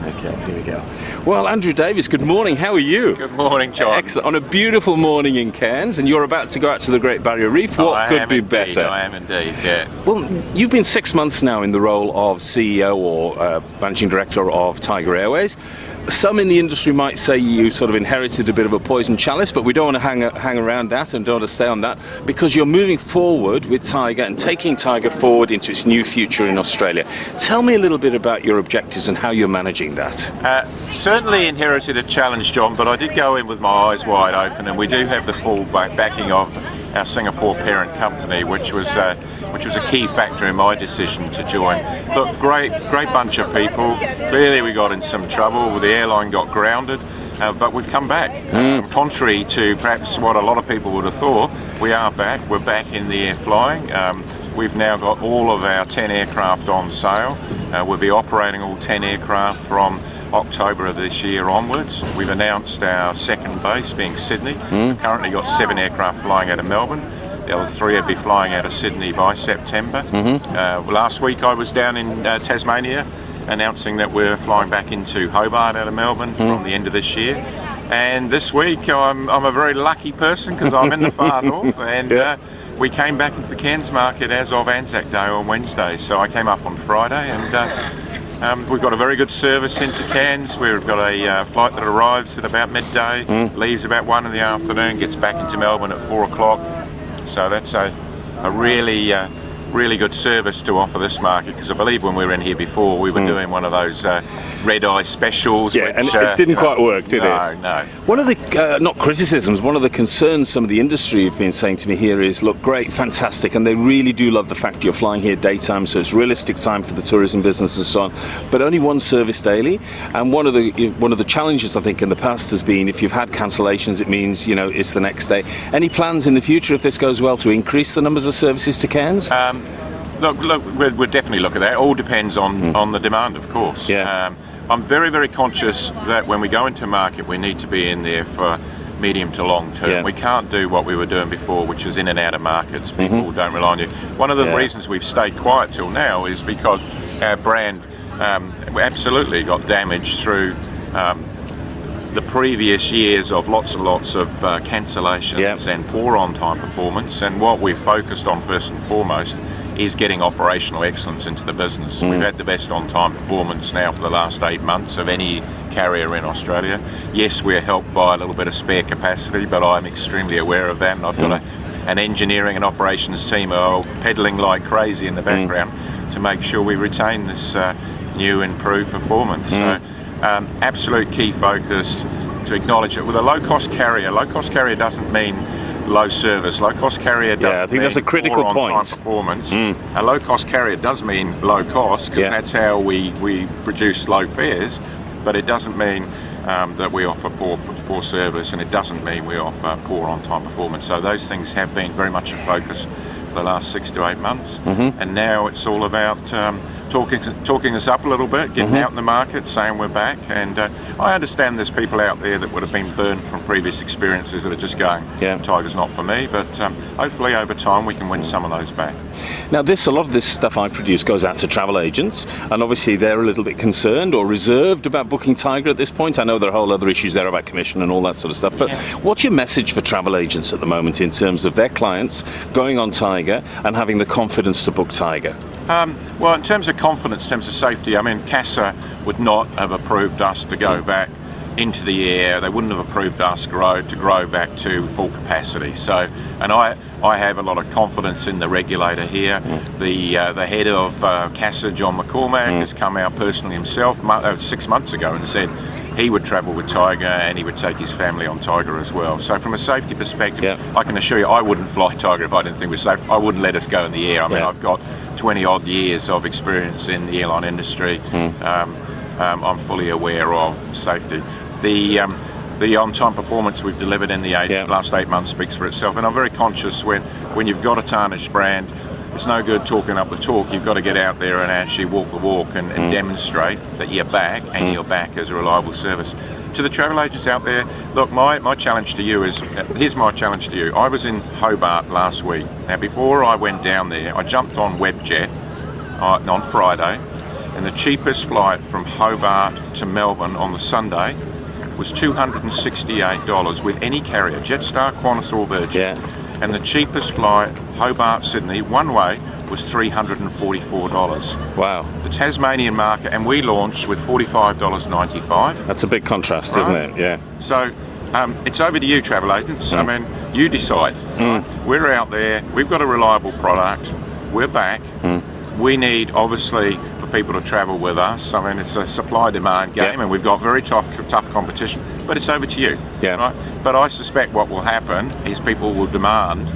Okay, here we go. Well, Andrew Davis, good morning. How are you? Good morning, John. Excellent. On a beautiful morning in Cairns, and you're about to go out to the Great Barrier Reef. What could be better? I am indeed, yeah. Well, you've been 6 months now in the role of CEO or Managing Director of Tiger Airways. Some in the industry might say you sort of inherited a bit of a poison chalice, but we don't want to hang around that and don't want to stay on that, because you're moving forward with Tiger and taking Tiger forward into its new future in Australia. Tell me a little bit about your objectives and how you're managing that. Certainly inherited a challenge, John, but I did go in with my eyes wide open, and we do have the full backing of our Singapore parent company, which was a key factor in my decision to join. Look, great bunch of people. Clearly we got in some trouble. The airline got grounded, but we've come back. Contrary to perhaps what a lot of people would have thought, we are back. We're back in the air flying. We've now got all of our 10 aircraft on sale. We'll be operating all 10 aircraft from October of this year onwards. We've announced our second base being Sydney. We've currently got 7 aircraft flying out of Melbourne. The other 3 will be flying out of Sydney by September. Last week I was down in Tasmania announcing that we're flying back into Hobart out of Melbourne from the end of this year. And this week I'm a very lucky person because I'm in the far north, and we came back into the Cairns market as of Anzac Day on Wednesday. So I came up on Friday, and we've got a very good service into Cairns. We've got a flight that arrives at about midday, leaves about 1 in the afternoon, gets back into Melbourne at 4 o'clock. So that's a really good service to offer this market, because I believe when we were in here before we were doing one of those red-eye specials. Yeah, which, and it didn't quite work, did it? No. One of the, not criticisms, one of the concerns some of the industry have been saying to me here is, look, great, fantastic, and they really do love the fact you're flying here daytime, so it's realistic time for the tourism business and so on, but only one service daily. And one of the challenges, I think, in the past has been, if you've had cancellations, it means, you know, it's the next day. Any plans in the future, if this goes well, to increase the numbers of services to Cairns? Look, we'll definitely look at that. It all depends on the demand, of course. Yeah. I'm very, very conscious that when we go into market, we need to be in there for medium to long term. Yeah. We can't do what we were doing before, which is in and out of markets. People don't rely on you. One of the reasons we've stayed quiet till now is because our brand absolutely got damaged through the previous years of lots and lots of cancellations and poor on-time performance. And what we've focused on first and foremost is getting operational excellence into the business. We've had the best on-time performance now for the last 8 months of any carrier in Australia. Yes, we're helped by a little bit of spare capacity, but I'm extremely aware of that, and I've got an engineering and operations team who are pedalling like crazy in the background to make sure we retain this new improved performance. So absolute key focus to acknowledge it. With a low-cost carrier doesn't mean low service. Low-cost carrier doesn't I think that's a critical point. Performance. A low-cost carrier does mean low cost, because that's how we produce low fares, but it doesn't mean that we offer poor service, and it doesn't mean we offer poor on-time performance. So those things have been very much a focus for the last 6 to 8 months, and now it's all about talking us up a little bit, getting out in the market, saying we're back. And I understand there's people out there that would have been burned from previous experiences that are just going, Tiger's not for me, but hopefully over time we can win some of those back. Now, a lot of this stuff I produce goes out to travel agents, and obviously they're a little bit concerned or reserved about booking Tiger at this point. I know there are whole other issues there about commission and all that sort of stuff, but what's your message for travel agents at the moment in terms of their clients going on Tiger and having the confidence to book Tiger? Well, in terms of confidence, in terms of safety, I mean, CASA would not have approved us to go back into the air. They wouldn't have approved us to grow back to full capacity. So, and I have a lot of confidence in the regulator here. The head of CASA, John McCormack, has come out personally himself 6 months ago and said he would travel with Tiger and he would take his family on Tiger as well. So from a safety perspective, I can assure you I wouldn't fly Tiger if I didn't think it was safe. I wouldn't let us go in the air. I mean, I've got 20 odd years of experience in the airline industry. I'm fully aware of safety. The on-time performance we've delivered in the last 8 months speaks for itself, and I'm very conscious when you've got a tarnished brand, it's no good talking up the talk. You've got to get out there and actually walk the walk and demonstrate that you're back, and you're back as a reliable service. To the travel agents out there, look, my challenge to you is, here's my challenge to you. I was in Hobart last week. Now, before I went down there, I jumped on Webjet on Friday, and the cheapest flight from Hobart to Melbourne on the Sunday was $268 with any carrier, Jetstar, Qantas or Virgin. Yeah. And the cheapest flight, Hobart-Sydney, one way, was $344. Wow. The Tasmanian market, and we launched with $45.95. That's a big contrast, isn't it? Yeah. So it's over to you, travel agents. I mean, you decide. Right? We're out there. We've got a reliable product. We're back. We need, obviously, for people to travel with us. I mean, it's a supply-demand game, and we've got very tough competition. But it's over to you. Yeah. Right? But I suspect what will happen is people will demand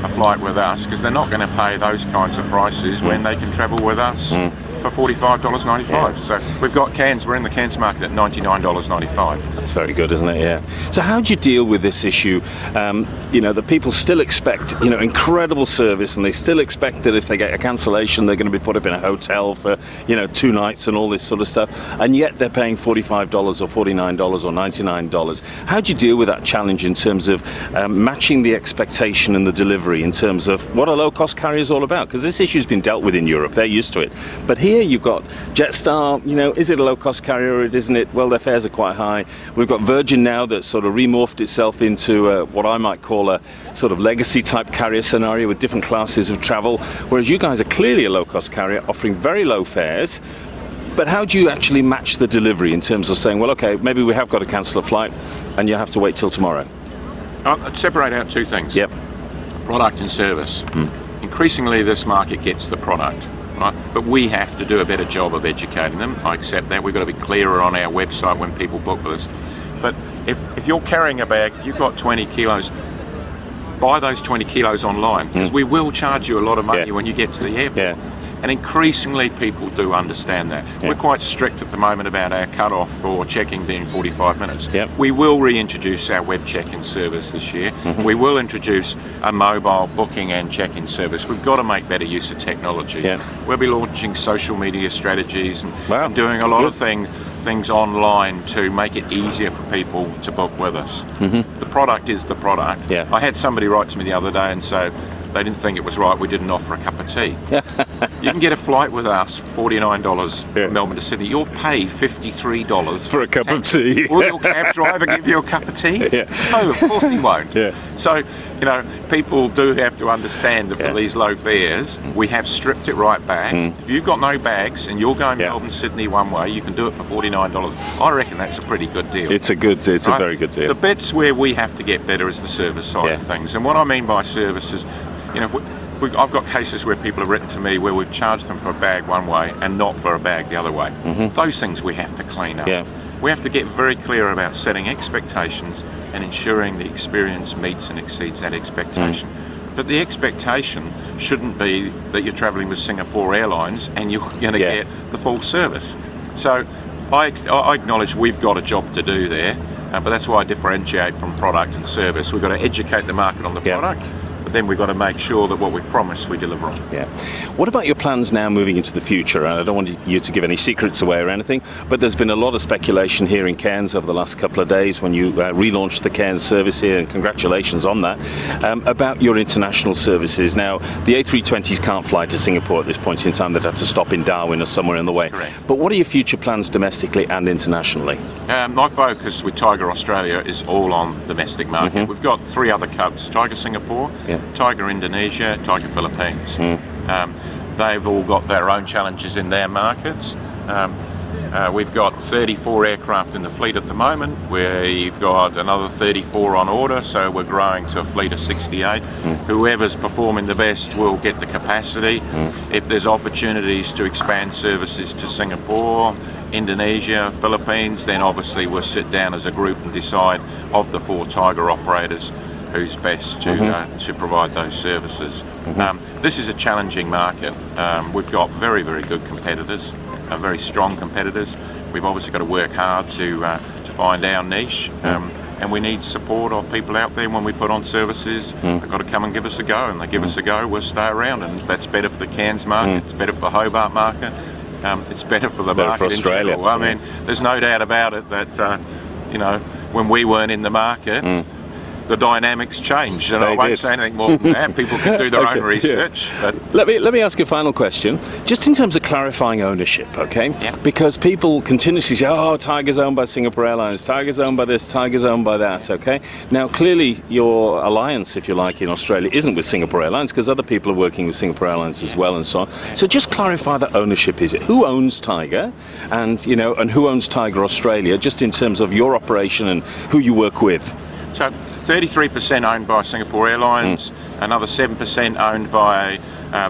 a flight with us because they're not going to pay those kinds of prices when they can travel with us for $45.95. Yeah. So we've got Cairns, we're in the Cairns market at $99.95. That's very good, isn't it? Yeah. So how do you deal with this issue? That people still expect, incredible service, and they still expect that if they get a cancellation, they're going to be put up in a hotel for, 2 nights and all this sort of stuff, and yet they're paying $45 or $49 or $99. How do you deal with that challenge in terms of matching the expectation and the delivery in terms of what a low-cost carrier is all about? Because this issue's been dealt with in Europe, they're used to it. But here you've got Jetstar, is it a low-cost carrier or isn't it? Well, their fares are quite high. We've got Virgin now that sort of remorphed itself into what I might call a sort of legacy type carrier scenario with different classes of travel, whereas you guys are clearly a low-cost carrier offering very low fares. But how do you actually match the delivery in terms of saying, well, okay, maybe we have got to cancel a flight and you have to wait till tomorrow? I'd separate out two things. Yep. Product and service. Increasingly this market gets the product, right? But we have to do a better job of educating them. I accept that. We've got to be clearer on our website when people book with us. But if you're carrying a bag, if you've got 20 kilos, buy those 20 kilos online, because we will charge you a lot of money when you get to the airport. Yeah. And increasingly people do understand that. Yeah. We're quite strict at the moment about our cut-off for checking being 45 minutes. Yep. We will reintroduce our web check-in service this year. We will introduce a mobile booking and check-in service. We've got to make better use of technology. Yeah. We'll be launching social media strategies and Wow. doing a lot of things online to make it easier for people to book with us. The product is the product. Yeah. I had somebody write to me the other day and say they didn't think it was right we didn't offer a cup of tea. You can get a flight with us for $49 from Melbourne to Sydney. You'll pay $53 For a cup of tea. Will your cab driver give you a cup of tea? Yeah. No, of course he won't. Yeah. So, people do have to understand that for these low fares, we have stripped it right back. If you've got no bags and you're going Melbourne, Sydney one way, you can do it for $49. I reckon that's a pretty good deal. It's a very good deal. The bits where we have to get better is the service side of things. And what I mean by service is, I've got cases where people have written to me where we've charged them for a bag one way and not for a bag the other way. Those things we have to clean up. Yeah. We have to get very clear about setting expectations and ensuring the experience meets and exceeds that expectation. But the expectation shouldn't be that you're travelling with Singapore Airlines and you're going to get the full service. So I acknowledge we've got a job to do there, but that's why I differentiate from product and service. We've got to educate the market on the product. But then we've got to make sure that what we promise we deliver on. Yeah. What about your plans now moving into the future? And I don't want you to give any secrets away or anything, but there's been a lot of speculation here in Cairns over the last couple of days when you relaunched the Cairns service here, and congratulations on that, about your international services. Now, the A320s can't fly to Singapore at this point in time. They'd have to stop in Darwin or somewhere in the way. Correct. But what are your future plans domestically and internationally? My focus with Tiger Australia is all on domestic market. We've got 3 other cubs, Tiger Singapore, Tiger Indonesia, Tiger Philippines. They've all got their own challenges in their markets. We've got 34 aircraft in the fleet at the moment. We've got another 34 on order, so we're growing to a fleet of 68. Whoever's performing the best will get the capacity. If there's opportunities to expand services to Singapore, Indonesia, Philippines, then obviously we'll sit down as a group and decide of the 4 Tiger operators who's best to provide those services. This is a challenging market. We've got very, very good competitors, very strong competitors. We've obviously got to work hard to find our niche, and we need support of people out there when we put on services. They've got to come and give us a go, and they give us a go, we'll stay around, and that's better for the Cairns market, it's better for the Hobart market, it's better for the market in general. I mean, there's no doubt about it that when we weren't in the market, the dynamics changed, and They I won't did. say anything more than that. People can do their Okay, own research. yeah. But Let me ask you a final question, just in terms of clarifying ownership, okay? Yeah. Because people continuously say, oh, Tiger's owned by Singapore Airlines, Tiger's owned by this, Tiger's owned by that, okay? Now, clearly, your alliance, if you like, in Australia isn't with Singapore Airlines, because other people are working with Singapore Airlines as well and so on. So just clarify that ownership is it. Who owns Tiger, and who owns Tiger Australia, just in terms of your operation and who you work with? so 33% owned by Singapore Airlines, another 7% owned by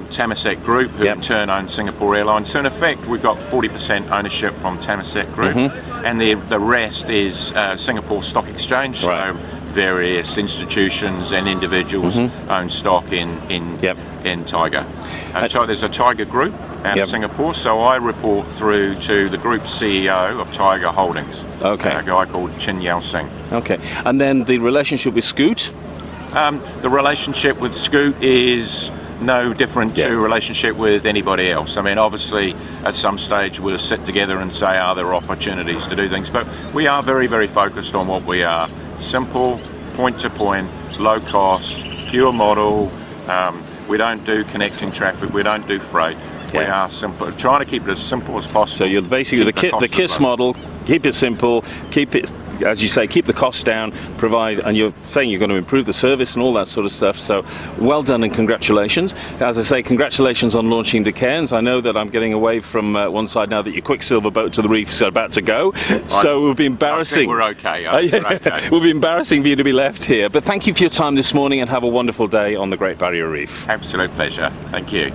Temasek Group, who Yep. in turn owns Singapore Airlines. So in effect, we've got 40% ownership from Temasek Group, and the rest is Singapore Stock Exchange. Right. So various institutions and individuals own stock in Yep. Tiger. So there's a Tiger Group out Yep. of Singapore. So I report through to the group CEO of Tiger Holdings, Okay. a guy called Chin Yao Sing. Okay, and then the relationship with Scoot? The relationship with Scoot is no different Yeah. to relationship with anybody else. I mean, obviously, at some stage we'll sit together and say, are there opportunities to do things? But we are very, very focused on what we are. Simple, point-to-point, low cost, pure model. We don't do connecting traffic. We don't do freight. We Yeah. are simple, trying to keep it as simple as possible. So you're basically Keep the cost KISS as low. model, keep it simple, keep it, as you say, keep the costs down, provide, and you're saying you're going to improve the service and all that sort of stuff. So well done and congratulations. As I say, congratulations on launching to Cairns. I know that I'm getting away from one side now that your Quicksilver boat to the reef is about to go. So it would be embarrassing. I think we're okay. We're okay. It would be embarrassing for you to be left here. But thank you for your time this morning and have a wonderful day on the Great Barrier Reef. Absolute pleasure. Thank you.